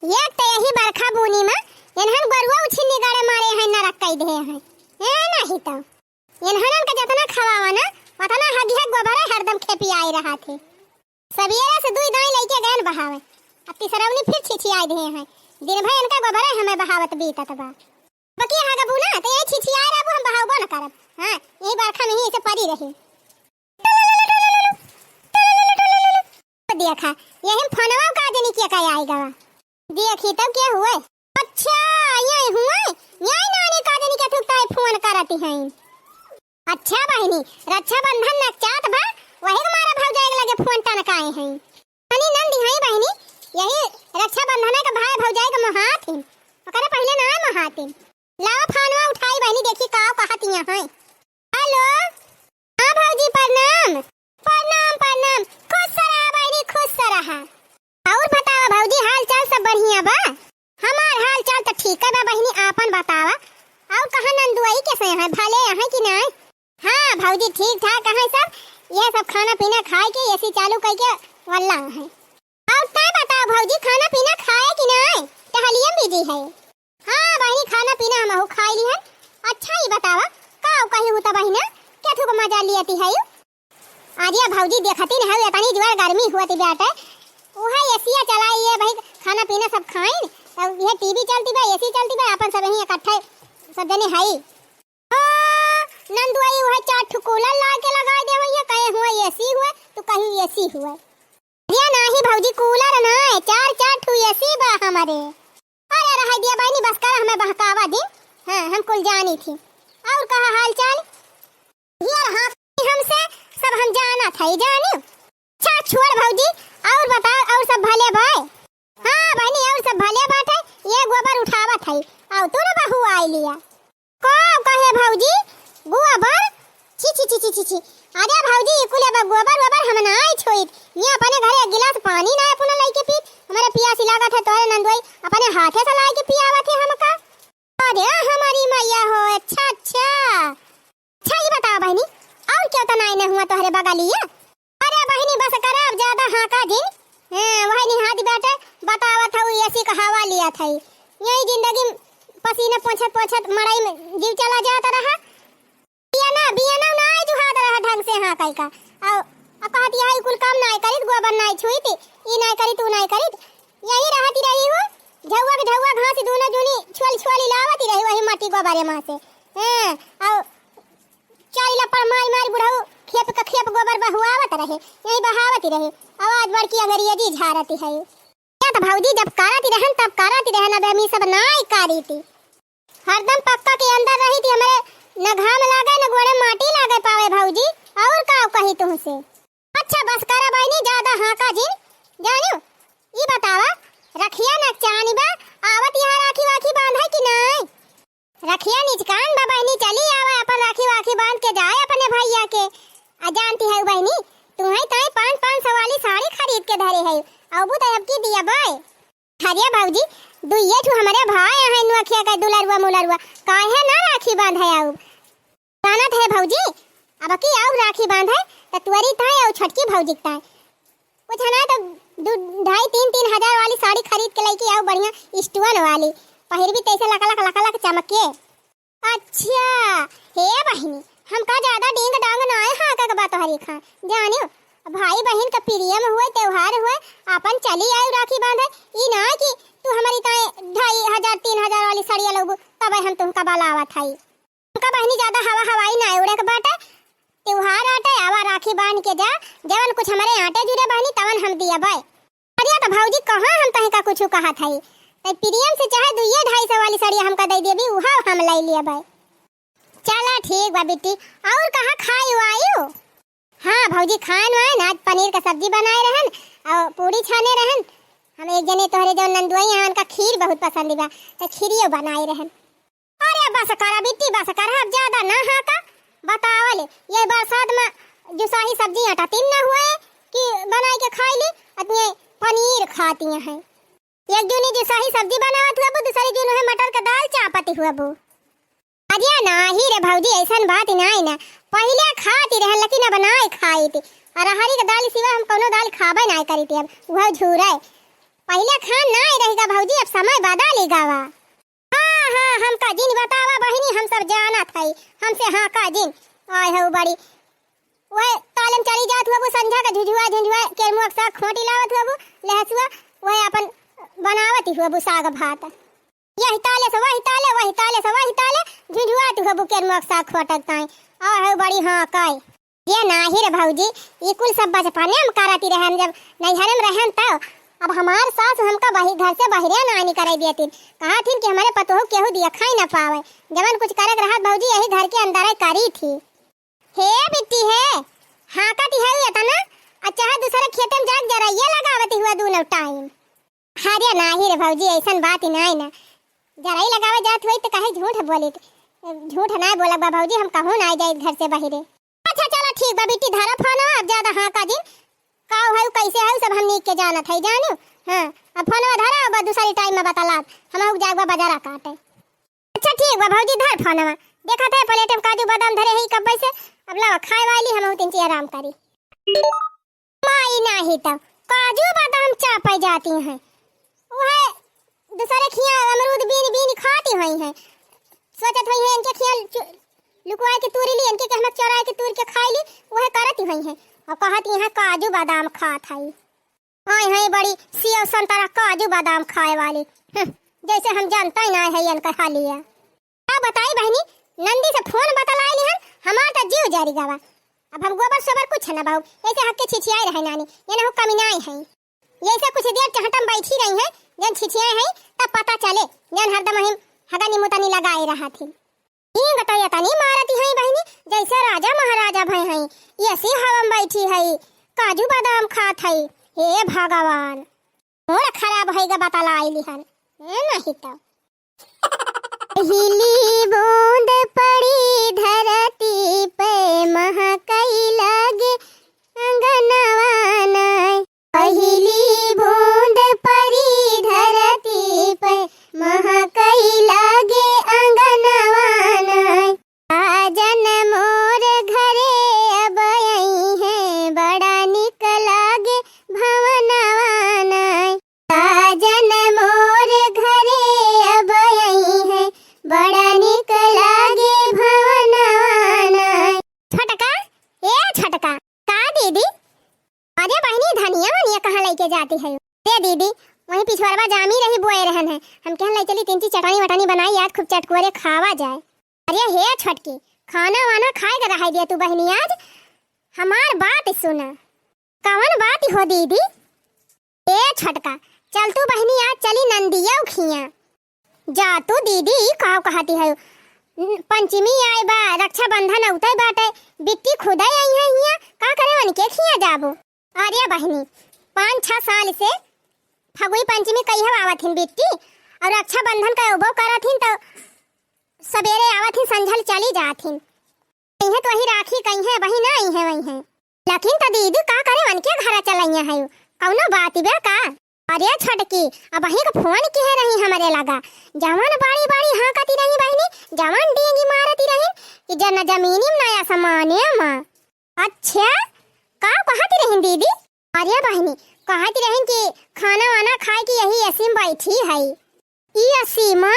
एक तो यही बरखा बुनी में इन्हन गरुआ उछिन्नी गाड़े मारे हैं नरक कई दे हैं ए नहीं तो इन्हन का जितना खवावा ना उतना हगिया गोबर हरदम खेपी आई रहा थे सवेरे से दुई दाई लेके गए बहावे अब तीसरवनी फिर छिछियाई दे हैं दिन भर इनका गोबर हमें बहावत बीतत बा बाकी हागा बुना तो ये छिछियाई रहबो हम बहावबो न करब हां यही बरखा में ही ऐसे पड़ी रही देखा यही फोनवा का जनी के का आएगा देखी तब क्या हुआ अच्छा यही हुआ यही नानी का जनी के ठुकता है फोन करती हैं अच्छा बहनी रक्षाबंधन न चात बा वही हमारा भौजाई लगे फोन टनकाए हैं हनी नंदी है बहनी यही रक्षाबंधन का भाई भौजाई का महात है ओकरे पहले ना महात है लाओ फोनवा उठाई बहनी देखी का कहतियां हैं हेलो हां भौजी प्रणाम प्रणाम प्रणाम खुश रहा बहनी खुश रहा और बतावा भौजी हाल चाल सब बढ़िया बा हमार हाल चाल तो ठीक है बा बहनी आपन बतावा और कहां नंदुआई कैसे है भले है कि नहीं हां भौजी ठीक ठाक है सब ये सब खाना पीना खाए के एसी चालू करके वल्ला है और तय बताओ भौजी खाना पीना खाए कि नहीं टहलिए बिजी है हां बहनी खाना पीना हम हो खाई ली है अच्छा ही बतावा का कही होता बहना क्या थोक मजा लियाती है आज ये भौजी देखती नहीं है इतनी जोर गर्मी हुआ थी बेटा ओहा एसीया चलाई है भाई खाना पीना सब खाएं अब ये टीवी चलती बा एसी चलती बा अपन सब यही इकट्ठे सब जने है नंदुआई वह चार ठुकूलर ला के लगा दे भैया कहे हुआ एसी हुआ तो कहीं एसी हुआ ये नहीं भौजी कूलर ना है चार चार ठू एसी बा हमारे अरे रह दिया बहनी बस कर हमें बहकावा दिन हां हम कुल जानी थी और कहा हाल चाल यार हां हमसे सब हम जाना था जानी अच्छा छोड़ भौजी और बताओ और सब भले भाई हां बहनी और सब भले बात है ये गोबर उठावत है और तू ना बहू आई लिया को कहे भौजी गोबर छी छी छी छी छी अरे भौजी कुले गोबर गोबर हम ना आई छोई ये अपने घरे एक गिलास पानी ना अपना लेके पी हमारे प्यासी लागत है तोरे नंदोई अपने हाथे से लाके पियावत है हमका अरे हमारी मैया हो अच्छा अच्छा अच्छा ही बताओ बहनी और क्या तो नहीं हुआ तोहरे बगलिया अरे बहनी बस करब ज्यादा हां का दिन वही हाथ बैठे बतावत हूँ ऐसी का हवा लिया था यही जिंदगी पसीने पोंछत पोंछत मड़ाई में जीव चला जाता रहा बियाना ना आई जुहाद रहा ढंग से हां कई का और अब कहती है कुल काम नहीं करित गोबर नहीं छुई थी ई नहीं करी तू नहीं करित यही रहती रही हो झौवा घास दोनों जुनी छोली लावती रही वही माटी गोबरे मां से और चारी लपड़ मार बुढ़ाऊ खेप गोबर बहुआवत रहे यही बहावती रहे आवाज बड़की अंग्रेजी झारती है क्या तो भौजी जब कराती रहन तब कराती रहन अब हम सब नाई करी थी हरदम पक्का के अंदर रही थी हमारे न घाम लागे न गोड़े माटी लागे पावे भौजी और का कही तुमसे अच्छा बस करा बहनी ज्यादा हां का जिन जानियो ई बतावा रखिया न चानी बा आवत यहां राखी वाखी बांधा कि नहीं रखिया निचकान बा बहनी चली आवा अपन राखी वाखी बांध के जाए अपने भैया के आ जानती है बहनी तुम्हें ताई 500 वाली साड़ी खरीद के धरे है अब तो अब की दिया भाई हरिया भौजी दुइये ठू हमारे भाई है नुखिया का दुलरवा मुलरवा काहे ना राखी बांधे आउ कानत है भौजी अब की आउ राखी बांधे त तुअरी ताई और छटकी भौजी ताई कुछ ना तो 2.5-3 हजार वाली साड़ी खरीद के लेके आउ बढ़िया स्टोन वाली पहिरबी तैसे लका चमके अच्छा हे बहनी हमका ज्यादा डेंग डांग ना है हां का बात हरी खा जानियो भाई बहन का प्रियम हुए त्योहार हुए अपन चली आई राखी बांधे ई ना कि तू हमारी ताए 2.5-3 हजार वाली साड़ी लोगो तब हम तुमका बालावा थाई हमका बहनी ज्यादा हवाई ना उड़े के बाटे त्योहार आटे आवा राखी बांध के जा जवन कुछ हमारे आटे जुड़े बहनी तवन हम दिया भाई अरे तो भौजी कहां हम तहे का कुछ कहा थाई ते प्रियम से चाहे 2.5 वाली साड़ी हमका दे देबी उहा हम ले लिया भाई चला ठीक बा बेटी और कहां खाई आयो हां भौजी खान आए ना पनीर का सब्जी बनाए रहन और पूरी छाने रहन हम एक जने तोहरे जो नंदुआई हैं उनका खीर बहुत पसंद बा तो खीरियो बनाए रहन अरे बस करा बेटी बस करा अब ज्यादा ना हां का बतावले ये बरसात में जो शाही सब्जी आटा तीन ना हुए कि बनाए के खाई ली अपने पनीर खाती हैं एक जूनी जो शाही सब्जी बनावत हुआ दूसरी जून है मटर का दाल चापती हुआ बो अजिया नाही रे भौजी ऐसन बात नहीं ना पहले खाती रह लेकिन अब नहीं खाई थी और हरी का दाल सिवा हम कोनो दाल खाबे नहीं करी थी अब वह झूरा पहले खान ना रहेगा भौजी, अब समय बदलेगा वा। हाँ हाँ हम का जिन बतावा बहिनी, हम सब जाना था हमसे। हाँ का जिन आय हो बड़ी वह तालम चली जात हुआ वो संझा का झुझुआ झुझुआ के मुख सा खोटी लावत हुआ वो लहसुआ वह अपन बनावत हुआ वो साग भात। यही ताले से वही ताले, वही ताले से वही ताले झुझुआत हुआ वो के मुख सा खोटक ताई और हो बड़ी। हाँ काय ये नाही रे भौजी, ये कुल सब बचपने हम करती रहे, हम जब नैहर में रहन तब। अब हमार सास हमका बाहर घर से बाहरे ना निकल देती, कहा थी कि हमारे पतोह केहू दिया खाई ना पावे, जवन कुछ करक रहत भौजी यही घर के अंदर करी थी। हे बिट्टी है हाँ कती है ये तना अच्छा है दूसरे खेत में जाग जरा ये लगावती हुआ दोनों टाइम। अरे नाही रे भौजी ऐसन बात ही नहीं ना, जरा ही लगावे जात हुई तो कहे झूठ बोली, झूठ ना बोला बा भौजी, हम कहूं ना जाए घर से बाहरे। अच्छा चलो ठीक बा बिट्टी धारा फोन अब ज्यादा हाँ का दिन का है कैसे है सब हम नीक के जाना था जानू। हां अब फोन धारा अब दूसरी टाइम में बतला हम लोग जाएगा बाजार काटे। अच्छा ठीक बा भौजी धर फोनवा, देखा था प्लेट में काजू बादाम धरे ही कब से, अब ला खाए वाली हम तीन ची आराम करी। माई नहीं तब काजू बादाम चापाई जाती हैं, वह दूसरे खिया अमरूद बीन बीन खाती हुई हैं, सोचत हुई हैं इनके खिया लुकवा के तूरी ली, इनके हम चोरा के तूर के खाई ली, वह करती हुई हैं और कहती हैं काजू बादाम खात हई। आए हैं बड़ी सेव संतरा काजू बादाम खाए वाली, जैसे हम जानता ही ना है इनका हालिया। अब बताई बहनी नंदी से फोन बतलाई हम, हमार त जीव जारी गावा। अब हम गोबर सोबर कुछ ना बहु ऐसे हक के छिछियाई रहे नानी, ये ना कमी नहीं है, ये से कुछ देर चहटम बैठी रही हैं जन छिछियाई है तब पता चले जन हरदम हम हगनी मुतनी लगाए रहा थी। ये बताया तनी मारती है बहनी जैसे राजा महाराजा भई हैं, ऐसी हवा में बैठी है काजू बादाम खात है। हे भगवान मोर खराब होएगा बतलाई लिहन नहीं तो। हिली बूंद पड़ी धरती पे महकई लगे अंगनवा नाय, पहिली बूंद पड़ी धरती पे महकई लगे अंगनवा नाय, आजन मोर घरे अब आई है बड़ा निक लागे भवनवा नाय, आजन मोर घरे अब आई है बड़ा निक लागे भवनवा नाय। छटका ए छटका का दीदी, अरे बहनी धनिया वनिया कहाँ लेके जाती है रे दीदी, वहीं पिछवाड़वा जामी रही बोए रहन है, हम कहन ले चली तीन ची चटनी वटनी बनाई याद खूब चटकुरे खावा जाए। अरे हे छटकी खाना वाना खाए कर रहा दिया तू बहनी, आज हमार बात सुना। कवन बात हो दीदी? ए छटका चल तू बहनी आज चली नंदिया उखिया जा तू दीदी काव कहती है, पंचमी आए बा रक्षाबंधन उतई बाटे, बिट्टी खुदाई आई है हिया का करे उनके खिया जाबो। अरे बहनी 5-6 साल से फगुई पंचमी कहिया आवत हिन बिट्टी और रक्षाबंधन का उबो करत हिन तो सवेरे आवत हिन संझल चली जात हिन, इहे तो वही राखी कहीं है वही नहीं है वही है, लेकिन तो दीदी का करे उनके घर चलैया है कौनो बात बे का। अरे छटकी अब वही का फोन की है नहीं हमारे लगा, जवान बाड़ी बाड़ी हाँ कती रही बहनी, जवान डेंगी मारती रही कि जन जमीनी में नया सामाने माँ। अच्छा का कहती रही दीदी? अरे बहनी कहती रही कि खाना वाना खाए कि यही असीम बैठी है। ई असीमा?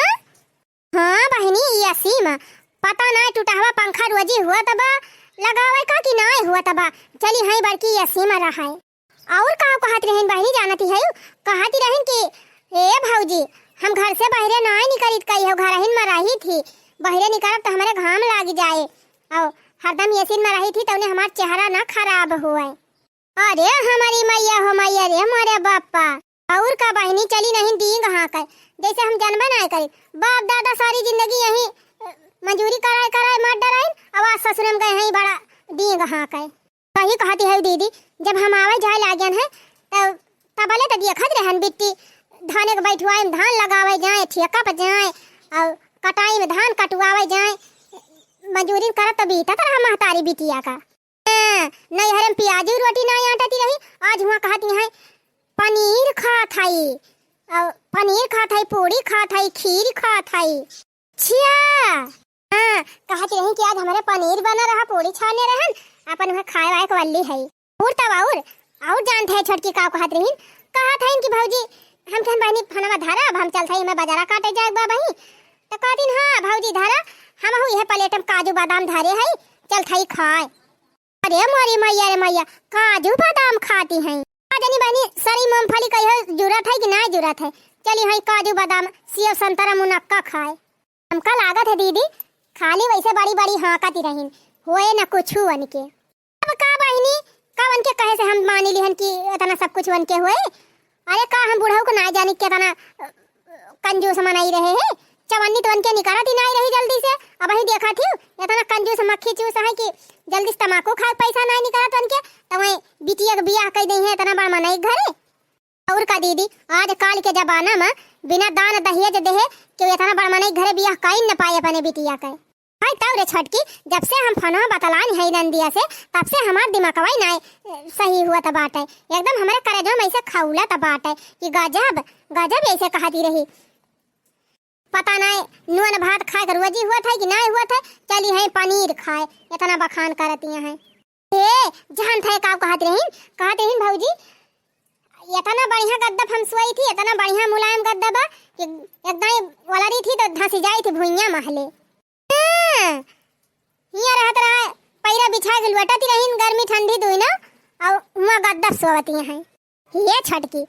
हाँ बहनी ई असीमा, पता ना टूटा हुआ पंखा रोजी हुआ तबा लगावे का कि नहीं हुआ तबा, चली है बड़की असीमा रहा है। और का कहती रही बहनी जानती है, कहती रही कि ए भौजी हम घर से बाहर ना निकलित कही हो, घर हिन में रही थी, बाहर निकलब तो हमारे घाम लग जाए और हरदम एसिन में रही थी तो उन्हें हमारा चेहरा ना खराब हुआ। अरे हमारी मैया हो मैया रे हमारे बापा, और का बहनी चली नहीं दी कहाँ कर, जैसे हम जन्म ना करे बाप दादा सारी जिंदगी यही मजूरी कराए कराए मर डराइन, आवाज ससुर में गए हैं बड़ा दी कहाँ कर। वही कहती है दीदी जब हम आवे जाए लागन है तब तबले तो देखत रहन बिट्टी धाने के बैठवाए में धान लगावे जाए, ठेका पर जाए और कटाई में धान कटवावे जाए, मजूरी करत तो बीता तरह महतारी बिटिया का। नहीं हरम प्याजी रोटी नहीं आटाती रही, आज हुआ कहती है पनीर खात हई और पनीर खात हई, पूरी खात हई, खीर खात हई। छिया हाँ कहती रही कि आज हमारे पनीर बना रहा, पूरी छाने रहन, अपन में खाए वाए वाली है। और तब और जानते है छोटकी का कहत रही, कहत है कि भौजी हम कहन बहनी फनवा धारा अब हम चल थई मैं बाजारा काटे जाए बा बही तो कहतीन हां भौजी धारा हम हूं यह प्लेटम काजू बादाम धारे है चल थई खाए। अरे मोरी मैया रे मैया काजू बादाम खाती हैं जानी बहनी सारी मूंगफली कहियो जरूरत है कि ना जरूरत है चली है काजू बादाम सेब संतरा मुनक्का खाए। हमका लागत है दीदी खाली वैसे बड़ी बड़ी हाकती रहीन होए ना कुछ वन के अब का बहनी का वन के कहे से हम मान लिहन कि इतना सब कुछ वन के होए। अरे का हम बुढ़ऊ को ना जानी के तना कंजूस मनाई रहे हैं चवन्नी तो उनके निकलत ही नहीं रही जल्दी से अब ही देखा थी इतना कंजूस मक्खी चूस है कि जल्दी से तमाकू खा पैसा नहीं निकलत उनके तो वही बिटिया के बियाह कई दे है इतना बड़ा मनाई घरे। और का दीदी आज काल के जमाना में बिना दान दहेज देहे कि इतना बड़ा मनाई घरे बियाह कई न पाए अपने बिटिया के भाई तब रे छटकी जब से हम फनवा बतलान है नंदिया से तब से हमार दिमागवा ही नहीं सही हुआ त बात है एकदम हमारे करेजो में ऐसे खौला त बात है कि गजब गजब ऐसे कहती रही पता नहीं नून भात खाए कर रोजी हुआ था कि नहीं हुआ था चली है पनीर खाए इतना बखान करती हैं। ए जान था का कहते रहीन भौजी इतना बढ़िया गद्दा हम सोई थी इतना बढ़िया मुलायम गद्दा बा कि एकदम वलरी थी तो धंसी जाई थी भुइया महले हिया रहत रहा पैरा बिछा के लुटाती रहीन गर्मी ठंडी दुई ना और वहां गद्दा सोवती हैं। ये छटकी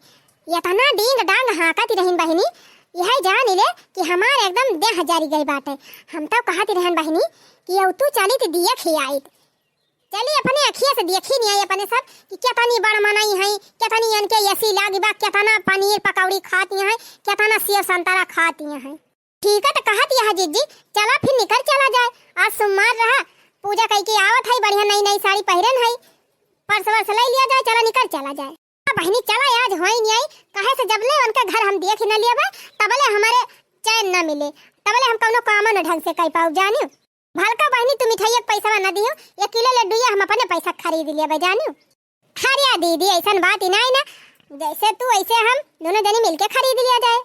इतना डींग डांग हाकती रहीन बहनी यह जान ले कि हमारे एकदम दे हजारी गई बात है। हम तो कहती रहन बहनी कि अब तू चली तो दिया खियाई चली अपने अखिया से देखी नहीं आई अपने सब कि कितनी बड़ मनाई है कितनी इनके ऐसी लागी बा कितना पनीर पकौड़ी खाती हैं कितना सेब संतरा खाती हैं। ठीक है तो कहती है जीजी चला फिर निकल चला जाए आज सोमवार रहा पूजा कई के आवत है बढ़िया नई नई साड़ी पहरन है पर्स वर्स ले लिया जाए चला निकल चला जाए। बहनी चला आज होई नहीं आई कहे से जबले उनका घर हम देख न लिया तबले हमारे चैन न मिले तबले हम कौनो काम न ढंग से कई पाऊ जानियो भलका बहनी तुम मिठाई एक पैसा न दियो 1 किलो लड्डू या हम अपने पैसा खरीद लिया जानियो। हरिया दीदी ऐसा बात ही नहीं ना जैसे तू ऐसे हम दोनों जनी मिलके खरीद लिया जाए।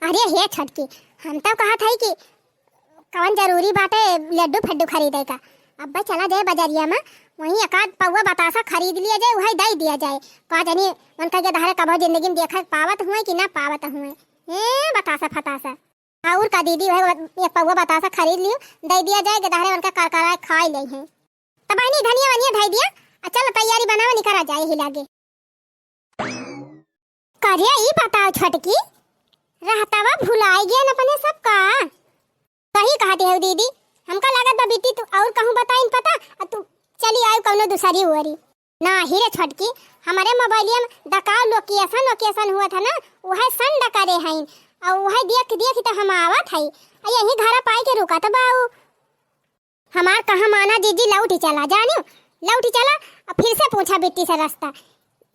अरे हे छटकी हम तो कहा था कि कौन जरूरी बात है लड्डू फड्डू खरीदे का अब भाई चला जाए बाजारिया में वहीं एकाध पौवा बतासा खरीद लिया जाए वही दे दिया जाए का जानी उनका के धारे कब जिंदगी में देखा पावत हुए कि ना पावत हुए बतासा फतासा और का दीदी वही एक पौवा बतासा खरीद लियो दे दिया जाए के धारे उनका करकरा खाई ले हैं तब बहनी धनिया वनिया धई दिया चल तैयारी बनावे निकला जाए ही लागे। करिया ई बताओ छटकी रहतावा भुलाई गया न अपने सब का सही कहते हो दीदी हमका लागत बा बेटी तू और कहूं बताइन पता तू चली आयु कौनो दूसरी हुआरी ना हीरे छटकी हमारे मोबाइलिया में डकाव लोकेशन हुआ था ना वह सन डकारे हैं और वह देख तो हम आवत है यही घर पाई के रुका था बाऊ हमार कहा माना जीजी लौटी चला जानियो लौटी चला और फिर से पूछा बेटी से रास्ता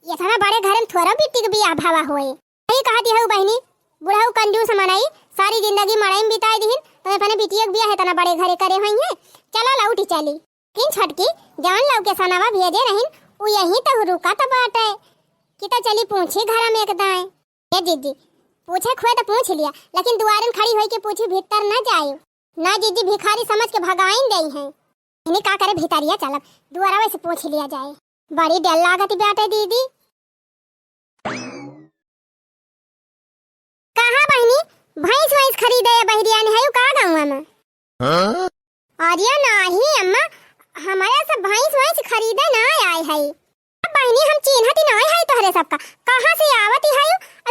इतना बड़े घर में थोड़ा बेटी के बियाह भावा होए यही कहती है बहनी बुढ़ाऊ कंजूस मनाई सारी जिंदगी मड़ाई में बिताई दीन तो अपने बिटिया के बियाह इतना बड़े घरे करे हुई है चला लौटी चली किन छटकी जान लव के सनावा भेजे रहीन वो यहीं तो रुका तो बात है कि तो चली पूछी घर में एकदम ये जीजी पूछे खोए तो पूछ लिया लेकिन दुआरन खड़ी होई के पूछी भीतर न जाए ना जीजी भिखारी समझ के भगाइन गई हैं इन्हीं का करे भीतरिया चलब दुआरा वैसे पूछ लिया जाए बड़ी डर लागत बात है दीदी। कहाँ बहनी भैंस खरीदे बहरिया ने है का गाँव में अरे नहीं अम्मा हमारे सब भैंस खरीदे ना आए है बहनी हम चिन्हती नहीं है तोहरे सबका कहाँ से आवती है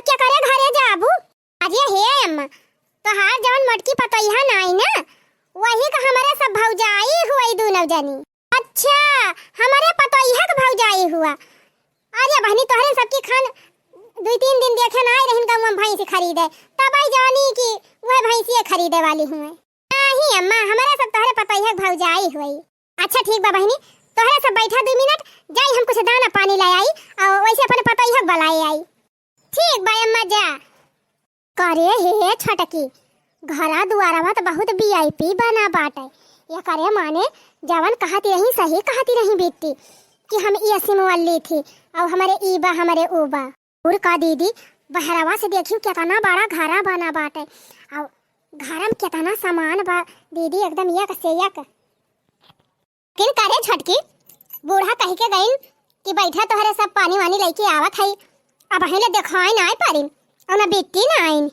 क्या करे घरे जाबू अरे हे अम्मा तोहार जवन मोटकी पतोइहा नहीं ना वही का हमारे सब भौजाई हुई दोनों जनी अच्छा हमारे पतोइहा का भौजाई हुआ अरे बहनी तोहरे सबकी खान 2-3 दिन देखे ना आई रहीन गाँव में भैंस खरीदे तब आई जानी कि वह भैंसिए खरीदे वाली हुए नहीं अम्मा हमारे सब तोहरे पतोइहा का भौजाई हुई। अच्छा ठीक बा बहनी तोहरे सब बैठा 2 मिनट जाई हम कुछ दाना पानी ले आई और वैसे अपने पतोइहा बलाई आई ठीक बा अम्मा जा। करे हे छटकी घरा दुआरा तो बहुत वीआईपी बना बाटे ये करे माने जवन कहती रही सही कहती रही बेटी कि हम ये सिमवल्ली थी और हमारे ईबा हमारे ऊबा और का दीदी बहरावा से देखियो कितना बड़ा घरा बना बाटे और घर में कितना सामान बा दीदी एकदम एक से एक किन करे छटकी बूढ़ा कह के गई कि बैठा तोहरे सब पानी वानी लेके आवत है अब अहिले देखाई ना पारी और ना बिट्टी ना आइन।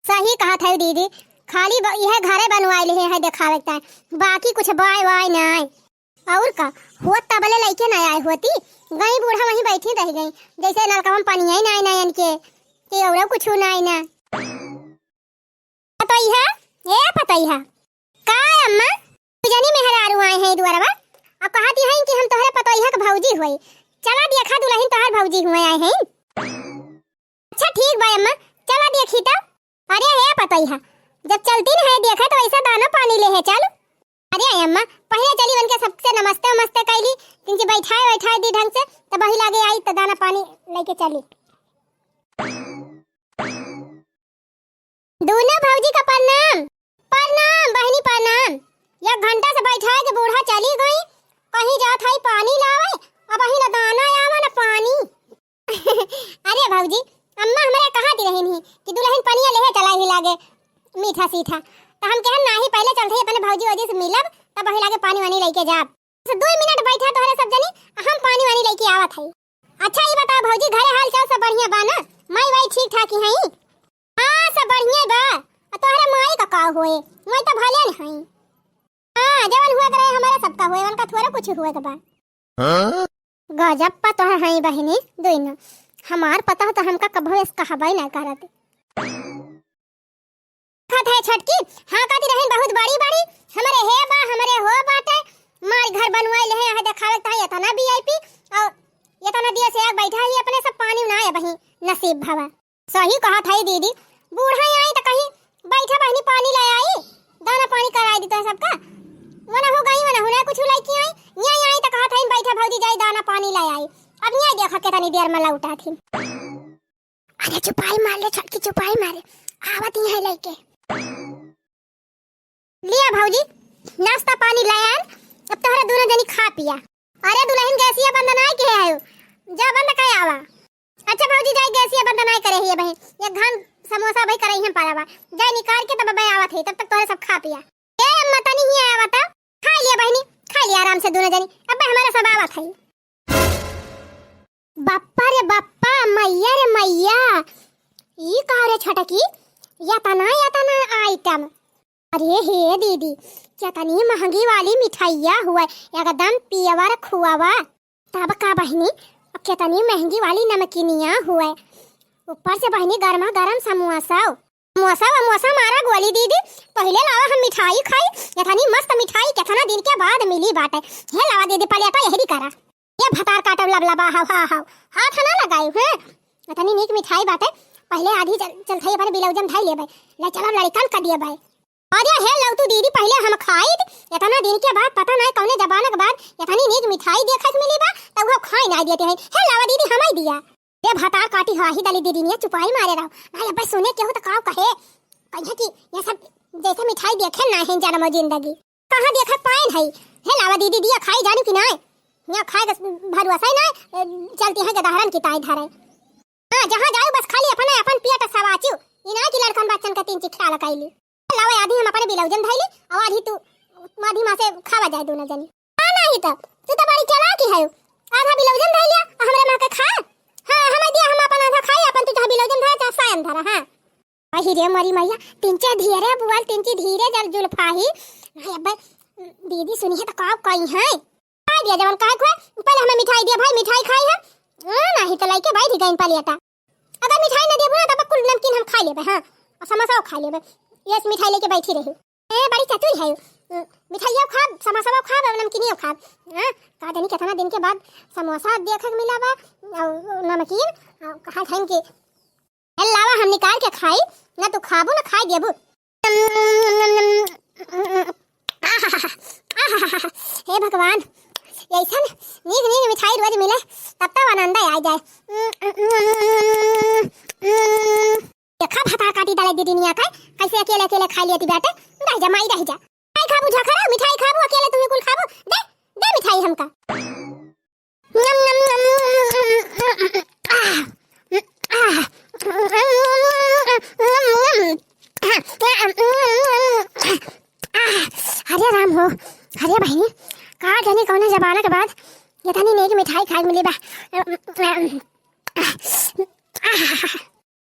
सही कहा था दीदी, खाली यह घरे बनवाइले है देखावे ता, बाकी कुछ बाय वाय ना आए। और का होत तबले लइके ना आए होती, गई बूढ़ा वहीं बैठी रह गई, जैसे नलका में पानी आई ना नयन के और कुछ ना आई ना। पतैहा ए पतैहा का अम्मा तुजनी मेहरारू आए हैं दुआरवा, अब कहती हैं कि हम तोहरे पतैहा के भौजी होई, चला देखा दुल्हन तोहर भौजी हुए आए हैं। अच्छा ठीक बा अम्मा, चला देखी तो। अरे हे पतैहा, जब चलती न है देखा तो ऐसा दाना पानी ले है चल। अरे अम्मा पहले चली बन के सबसे नमस्ते नमस्ते कैली, तिनके बैठाए दी ढंग से, तब वही लागे आई तो दाना पानी लेके चली। दोनों भौजी का प्रणाम। प्रणाम बहनी प्रणाम। 1 घंटा से बैठाए के बूढ़ा चली गई, कहीं जात है पानी लावे, अब वही ना दाना आवा ना पानी। अरे भौजी अम्मा हमारे कहा दी रही कि दुल्हन पनिया ले चला ही लागे मीठा सीठा, तो हम कहन नाही पहले चलते अपने भौजी वजी से मिलब, तब वही लागे पानी वानी लेके जाब। 2 मिनट बैठा तोहरे सब जनी, हम पानी वानी लेके आवत हई। अच्छा ये बता भौजी घरे हाल चाल सब बढ़िया बा ना? माई वाई ठीक ठाक ही हई? हां सब बढ़िया बा। तोहरे माई का का होए? मैं तो भले नहीं हई। हां जवन हुआ करे हमारे सबका होए, उनका थोड़ा कुछ हुए के बा। हां गजब पा तोहर हई बहनी दोनों, हमार पता तो हमका कभो इस कहबाई ना करत। खात है छटकी हां काती रहन बहुत बड़ी बड़ी, हमरे हे बा हमरे हो बाटे, मार घर बनवाई ले है देखावे ता ये तना वीआईपी, और ये तना दिया से एक बैठा ही अपने सब पानी ना आए बही नसीब भवा। सही कहा था दीदी, बूढ़ा आई तो कहीं बैठा बहनी पानी ले आई, दाना पानी कराई दी तो सबका, वना हो गई वना होना कुछ लाइकी आई, न्याय आई तो कहा था बैठा भौजी जाई दाना पानी ले आई, अब न्याय देखा कितनी देर में लौटा थी। अरे चुपाई मार ले छटकी चुपाई मारे, आवत ही है लेके लिया भौजी नाश्ता पानी लाया, अब तोहरा दोनों जनी खा पिया। अरे दुल्हन गैसिया बंद नाय के आयो, जा बंद काय आवा। अच्छा भौजी जाई गैसिया बंद नाय करे ही बहन, एक घान समोसा भाई करे ही पारावा, जाई निकाल के तब बे आवत है, तब तक तोहरे सब खा पिया। ए अम्मा तनी ही आया बता, खा लिया बहनी खा लिया आराम से दोनों जनी, अब हमारा सब आवत है। बाप्पा रे बाप्पा मैया रे मैया, ई का रे छटकी या तना आइटम। अरे हे दीदी कितनी महंगी वाली मिठाइया हुआ, एकदम पियवर खुआवा, तब का बहनी अब कितनी महंगी वाली नमकीनिया हुआ, ऊपर से बहनी गर्मा गर्म समोसा समोसा मारा गोली दीदी। पहले लावा हम मिठाई खाई, इतनी मस्त मिठाई कितना दिन के बाद मिली बाटे, हे लावा दीदी पलेटा यही करा, ये भतार काटब लबलबा हाव हाथ ना लगाई है, इतनी नीक मिठाई बाटे। पहले आधी चलथई अपन बिलौजन धाई लेबै, ले चलब लड़कन का दिए भाई। अरे हे लौतू दीदी पहले हम खाई, इतना दिन के बाद पता नहीं कौने जमाना के बाद इतनी नीक मिठाई देखत मिली बा, तब वो खाई ना देते हैं। हे लावा दीदी हमाई दिया, ये भतार काटी हाही दली दीदी ने चुपाई मारे रहो भाई, अब सुने के हो तो काव कहे कहे कि ये सब जैसे मिठाई देखे ना है जन्म जिंदगी, कहां देखे पाए है। हे लावा दीदी दिया खाई जानू कि नहीं, या खाए भरवसा ना चलती है गदहरन की ताई धरे। हां जहां जाऊ बस खाली अपन पिया सवाचू, इना की लड़कन बच्चन का 3 चिट्ठा लगाईली, लावे आधी हम अपने बिलौजन धाईली और आधी तू माधी मां से खावा जाए दोनों जनी। हां नहीं तो तू तो बड़ी चालाकी है, आधा बिलौजन धाई लिया हमरे मां के खा। हां हम दिया हम अपन आधा खाई, अपन तू जहां बिलौजन धाई ता सायन धरा। हां वही रे मरी मैया तिनचे धीरे बुआल तिनची धीरे जल जुल्फाही। भाई अब दीदी सुनी है तो काव कई है आ दिया जवन काहे को, पहले हमें मिठाई दिया भाई मिठाई खाई है। नहीं तो लाइके भाई दी गई पलेटा, अगर मिठाई न देबो ना तब कुल नमकीन हम खा लेबे। हां और समोसा खा लेबे, ये मिठाई लेके बैठी रही। ए बड़ी चतुर है, मिठाइया खा समोसा खा नमकीनियो खा। हां का जानी कितना दिन के बाद समोसा देखे के मिला बा और नमकीन, कहा था कि लावा हम निकाल के खाई ना, तू खाबो ना खाई देबो। हे भगवान ऐसा नीक नीक मिठाई रोज मिले तब तक आनंद आ जाए। देखा भता काटी डाले दीदी निया का कैसे अकेले अकेले खा लेती बेटे, रह जा माई रह जा, मिठाई खाबू झखरा मिठाई खाबू अकेले तुम्हें कुल खाबू, दे दे मिठाई हमका। हरे राम हो, हरे बहनी का जाने कौन जमाना के बाद इतनी नेक मिठाई खाई मिली बा।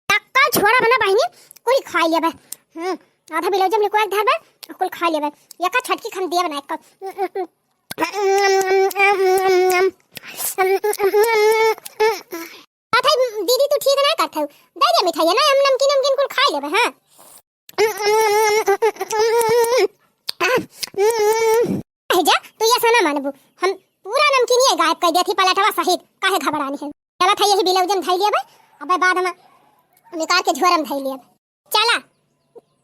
टक्का छोड़ा खा लिया बे। आधा बिलौजम लिखवा धर बे कुल खा लिया बे। यका छटकी खन दिया बना का। आथा दीदी तू ठीक ना करथौ। दे दे मिठाई ना हम नमकीन नमकीन कुल खा लेबे। हां जा तू ये सना मानबू हम पूरा नमकीन ये गायब कर दिया थी पलटवा सहित। काहे घबरानी है? चला था यही बिलौजम धइ लिया बे। अबे बाद में निकाल के झोरम धइ लिया। चला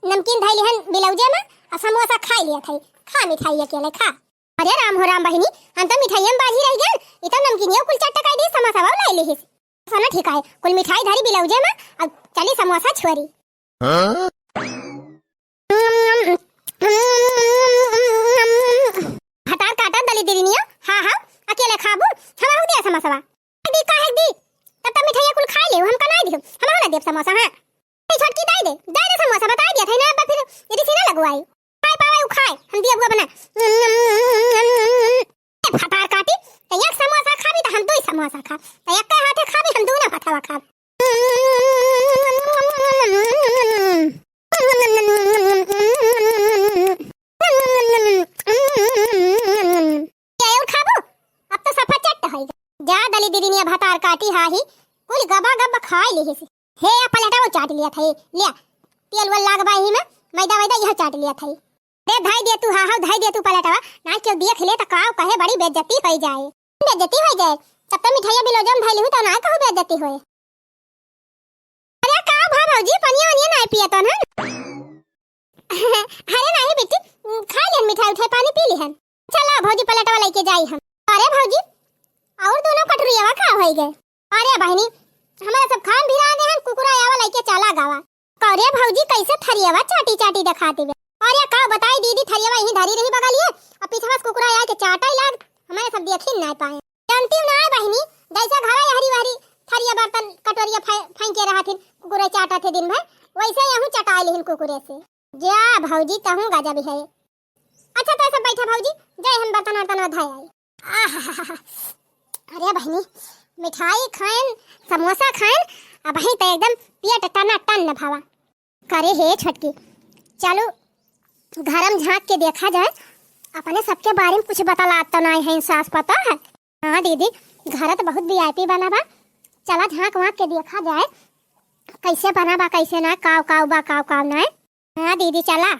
नमकीन धइ लिहन बिलौजे में और समोसा खा लिया थई। खा मिठाई अकेले खा। अरे राम हो राम बहिनी हम तो मिठाई में बाजी रह गए। इतना नमकीन ये कुल चट्टा काई दी समोसा वाला लाई लेहिस। सना ठीक है कुल मिठाई धरी बिलौजे में अब चली समोसा छोरी। हटार काटा दली दिनिया। हां हां अकेले खाबू हम हो दिया समोसा दी काहे दी तब तक मिठाई कुल खा ले हम कना दी हम ना देब समोसा। हां छटकी दे दे समोसा बता दिया था ना फिर यदि से ना लगवाई खाए पावे उ खाए हम दिया बुआ बना। हटार काटी त एक समोसा खाबी त हम दो समोसा खा त एक हाथे खाबी हम दोनों हाथवा खा। जा दली दीदी ने भातार काटी हाही कुल गबा गब खाई लेहिस। हे पलटा वो चाट लिया थई ले तेल वल लागबा ही में मैदा वैदा यह चाट लिया थई। दे धाई दे तू हां धाई दे तू पलटवा ना क्यों देख ले त काव कहे बड़ी बेइज्जती हो जाए। बेइज्जती हो जाए तब त मिठाई बिलौजम धइली हु त ना कहू बेइज्जती होए। अरे का भौजी पनिया वनिया ना पिया त ना। अरे नहीं बेटी खा ले मिठाई उठाई पानी पी ली हन। चला भौजी पलटवा लेके जाई हम। अरे भौजी और दोनों कटोरियावा खा होई गए। अरे बहनी हमारा सब खान भी आ गए हैं कुकुरायावा लेके चला गावा। अरे भौजी कैसे थरियावा चाटी चाटी दिखाते वे। अरे का बताई दीदी थरियावा यहीं धरी रही बगलिए और पीछे कुकुराया के चाटा ही लाग हमारे सब देखी ना पाए। जानती ना बहनी जैसे घर हरी हरी थरिया बर्तन कटोरिया फेंके रहा थे कुकुरे चाटा थे दिन भर वैसे यहूं चटा लेहिन कुकुरे से। जा भौजी तहूं गजब है। अच्छा तो सब बैठा भौजी जय हम बर्तन वर्तन धाय आई। अरे बहनी मिठाई खाएं समोसा खाएं अब ही तो एकदम पेट टना टन भावा करे हे छटकी। चलो घरम झांक के देखा जाए अपने सबके बारे में कुछ बतला तो नहीं है सास पता है। हाँ दीदी घर तो बहुत वीआईपी बना बा। चला झांक वाँक के देखा जाए कैसे बना बा कैसे ना काव काव बा काव काव ना। हाँ दीदी चला।